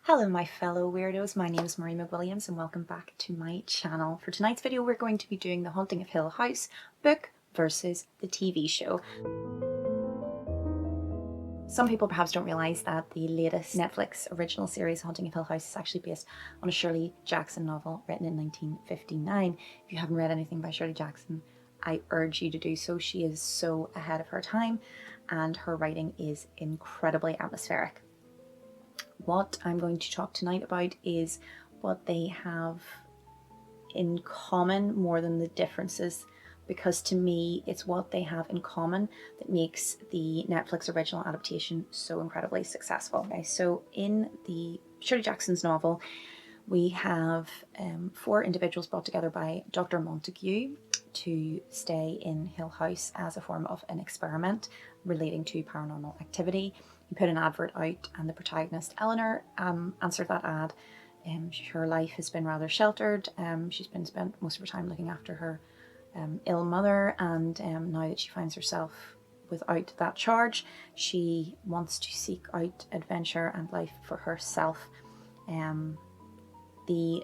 Hello my fellow weirdos, my name is Marie McWilliams and welcome back to my channel. For tonight's video we're going to be doing The Haunting of Hill House book versus the TV show. Some people perhaps don't realise that the latest Netflix original series, Haunting of Hill House, is actually based on a Shirley Jackson novel written in 1959. If you haven't read anything by Shirley Jackson, I urge you to do so. She is so ahead of her time and her writing is incredibly atmospheric. What I'm going to talk tonight about is what they have in common more than the differences, because to me it's what they have in common that makes the Netflix original adaptation so incredibly successful. Okay, so in the Shirley Jackson's novel we have 4 individuals brought together by Dr. Montague to stay in Hill House as a form of an experiment relating to paranormal activity. He put an advert out and the protagonist Eleanor answered that ad. Her life has been rather sheltered. She's been spent most of her time looking after her ill mother, and now that she finds herself without that charge, she wants to seek out adventure and life for herself. The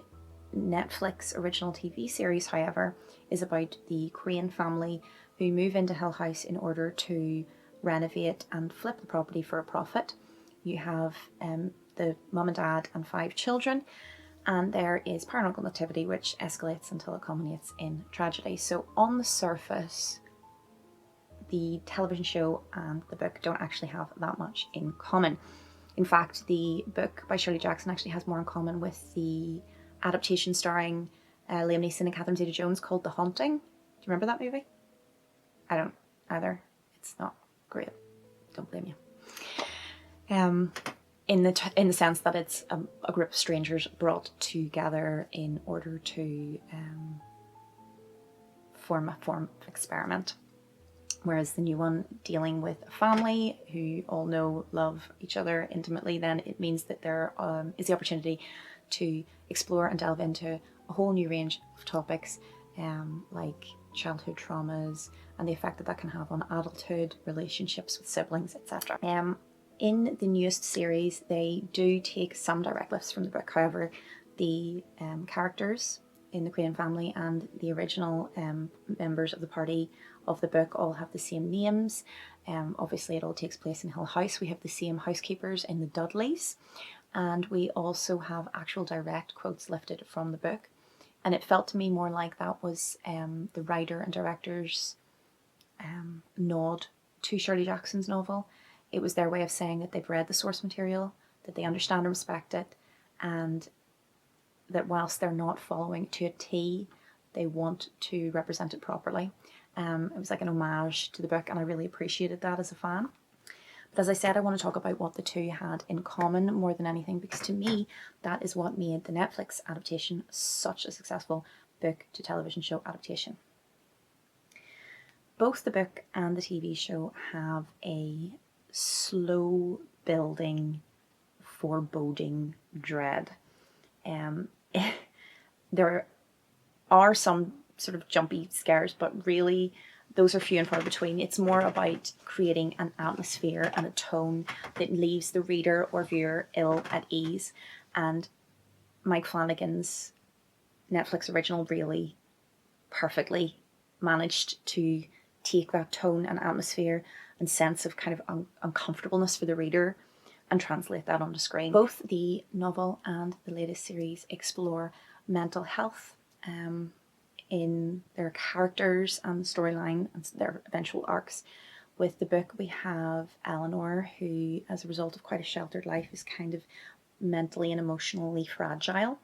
Netflix original TV series, however, is about the Crane family who move into Hill House in order to renovate and flip the property for a profit. You have the mum and dad and 5 children, and there is paranormal activity which escalates until it culminates in tragedy. So on the surface, the television show and the book don't actually have that much in common. In fact, the book by Shirley Jackson actually has more in common with the adaptation starring Liam Neeson and Catherine Zeta-Jones called The Haunting. Do you remember that movie? I don't either. It's not great. Don't blame you. In the sense that it's a group of strangers brought together in order to form of experiment. Whereas the new one, dealing with a family who all know, love each other intimately, then it means that there is the opportunity to explore and delve into a whole new range of topics, like childhood traumas and the effect that that can have on adulthood, relationships with siblings, etc. In the newest series, they do take some direct lifts from the book. However, the characters in the Crane family and the original members of the party of the book all have the same names. Obviously it all takes place in Hill House. We have the same housekeepers in the Dudleys, and we also have actual direct quotes lifted from the book. And it felt to me more like that was the writer and director's nod to Shirley Jackson's novel. It was their way of saying that they've read the source material, that they understand and respect it, and that whilst they're not following to a T, they want to represent it properly. It was like an homage to the book, and I really appreciated that as a fan. But as I said, I want to talk about what the two had in common more than anything, because to me, that is what made the Netflix adaptation such a successful book to television show adaptation. Both the book and the TV show have a slow building, foreboding dread. There are some sort of jumpy scares, but really those are few and far between. It's more about creating an atmosphere and a tone that leaves the reader or viewer ill at ease. And Mike Flanagan's Netflix original really perfectly managed to take that tone and atmosphere and sense of kind of uncomfortableness for the reader and translate that onto screen. Both the novel and the latest series explore mental health in their characters and the storyline and their eventual arcs. With the book, we have Eleanor, who, as a result of quite a sheltered life, is kind of mentally and emotionally fragile.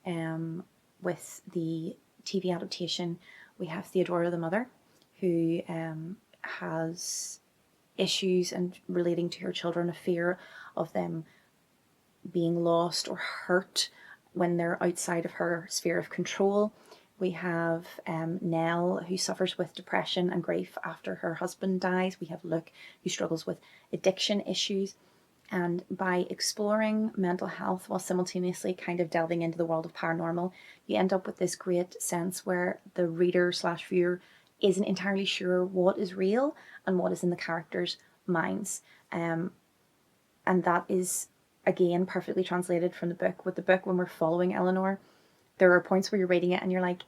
With the TV adaptation, we have Theodora, the mother, who has issues and relating to her children, a fear of them being lost or hurt when they're outside of her sphere of control. We have Nell, who suffers with depression and grief after her husband dies. We have Luke, who struggles with addiction issues. And by exploring mental health while simultaneously kind of delving into the world of paranormal, you end up with this great sense where the reader / viewer isn't entirely sure what is real and what is in the characters' minds. And that is again, perfectly translated from the book. With the book, when we're following Eleanor, there are points where you're reading it and you're like,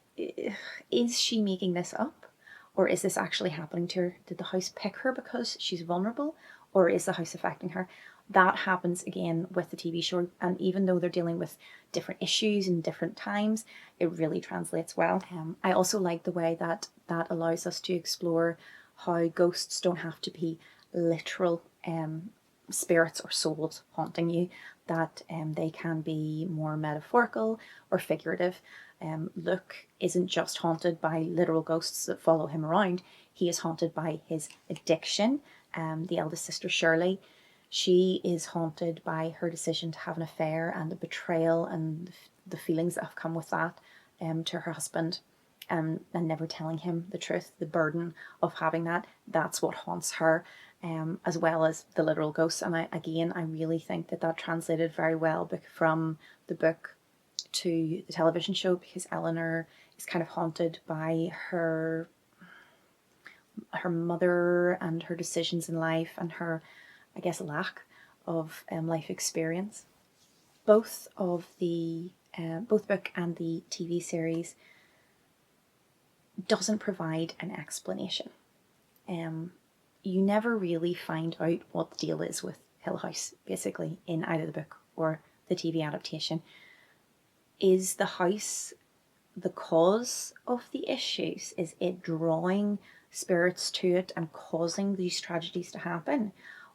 is she making this up? Or is this actually happening to her? Did the house pick her because she's vulnerable? Or is the house affecting her? That happens again with the TV show. And even though they're dealing with different issues in different times, it really translates well. I also like the way that that allows us to explore how ghosts don't have to be literal spirits or souls haunting you, that they can be more metaphorical or figurative. Luke isn't just haunted by literal ghosts that follow him around, he is haunted by his addiction. The eldest sister, Shirley, she is haunted by her decision to have an affair and the betrayal and the feelings that have come with that to her husband. And never telling him the truth, the burden of having that, that's what haunts her, as well as the literal ghosts. And I really think that that translated very well from the book to the television show, because Eleanor is kind of haunted by her mother and her decisions in life and her, I guess, lack of life experience. Both the book and the TV series doesn't provide an explanation. You never really find out what the deal is with Hill House, basically, in either the book or the TV adaptation. Is the house the cause of the issues? Is it drawing spirits to it and causing these tragedies to happen?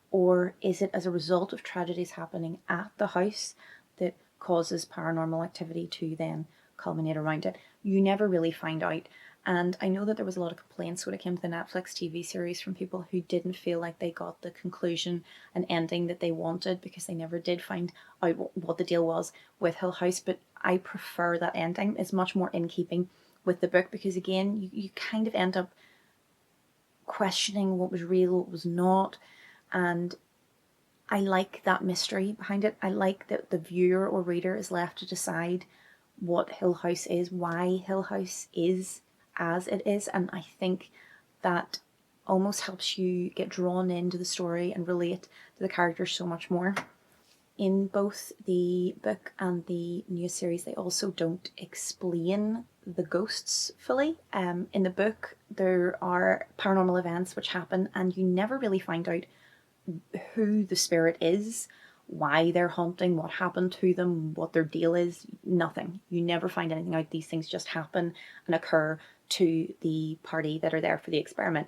Or is it as a result of tragedies happening at the house that causes paranormal activity to then culminate around it? You never really find out. And I know that there was a lot of complaints when it came to the Netflix TV series from people who didn't feel like they got the conclusion and ending that they wanted, because they never did find out what the deal was with Hill House. But I prefer that ending. It's much more in keeping with the book, because again, you kind of end up questioning what was real, what was not. And I like that mystery behind it. I like that the viewer or reader is left to decide what Hill House is, why Hill House is as it is. And I think that almost helps you get drawn into the story and relate to the characters so much more. In both the book and the new series, they also don't explain the ghosts fully. In the book, there are paranormal events which happen and you never really find out who the spirit is, why they're haunting, what happened to them, what their deal is. Nothing. You never find anything out. These things just happen and occur to the party that are there for the experiment.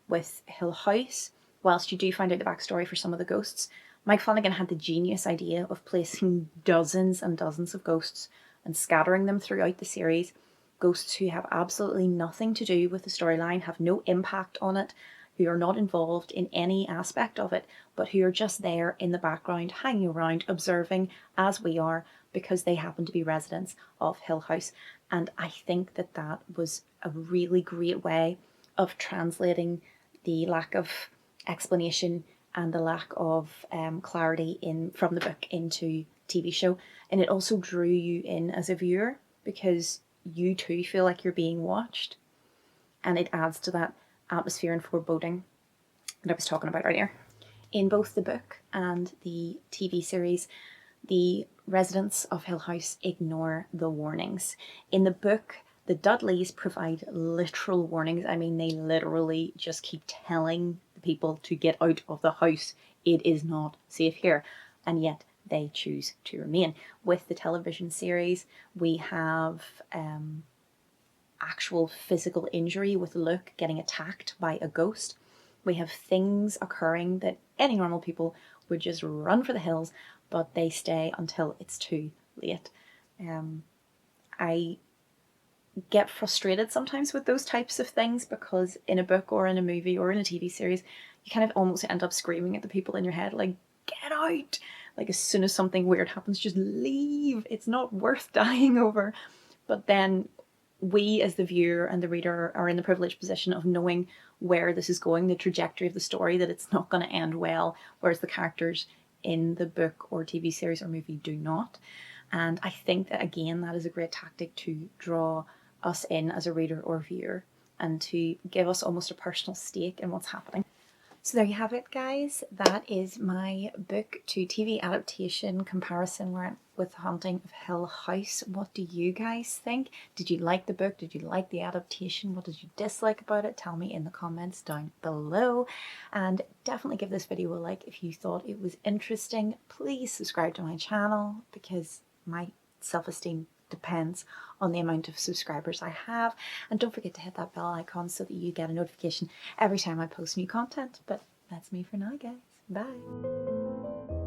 With Hill House, whilst you do find out the backstory for some of the ghosts, Mike Flanagan had the genius idea of placing dozens and dozens of ghosts and scattering them throughout the series. Ghosts who have absolutely nothing to do with the storyline, have no impact on it, who are not involved in any aspect of it, but who are just there in the background, hanging around, observing as we are, because they happen to be residents of Hill House. And I think that that was a really great way of translating the lack of explanation and the lack of clarity from the book into TV show. And it also drew you in as a viewer, because you too feel like you're being watched, and it adds to that atmosphere and foreboding that I was talking about earlier. In both the book and the TV series, the residents of Hill House ignore the warnings. In the book, the Dudleys provide literal warnings. I mean, they literally just keep telling the people to get out of the house. It is not safe here. And yet they choose to remain. With the television series, we have actual physical injury with Luke getting attacked by a ghost. We have things occurring that any normal people would just run for the hills, but they stay until it's too late. I get frustrated sometimes with those types of things, because in a book or in a movie or in a TV series, you kind of almost end up screaming at the people in your head, like, get out! Like, as soon as something weird happens, just leave! It's not worth dying over. But then we as the viewer and the reader are in the privileged position of knowing where this is going, the trajectory of the story, that it's not going to end well, whereas the characters in the book or TV series or movie do not. And I think that, again, that is a great tactic to draw us in as a reader or viewer, and to give us almost a personal stake in what's happening. So there you have it, guys. That is my book to TV adaptation comparison with Haunting of Hill House. What do you guys think? Did you like the book? Did you like the adaptation? What did you dislike about it? Tell me in the comments down below. And definitely give this video a like if you thought it was interesting. Please subscribe to my channel because my self-esteem depends on the amount of subscribers I have, and don't forget to hit that bell icon so that you get a notification every time I post new content. But that's me for now, guys. Bye.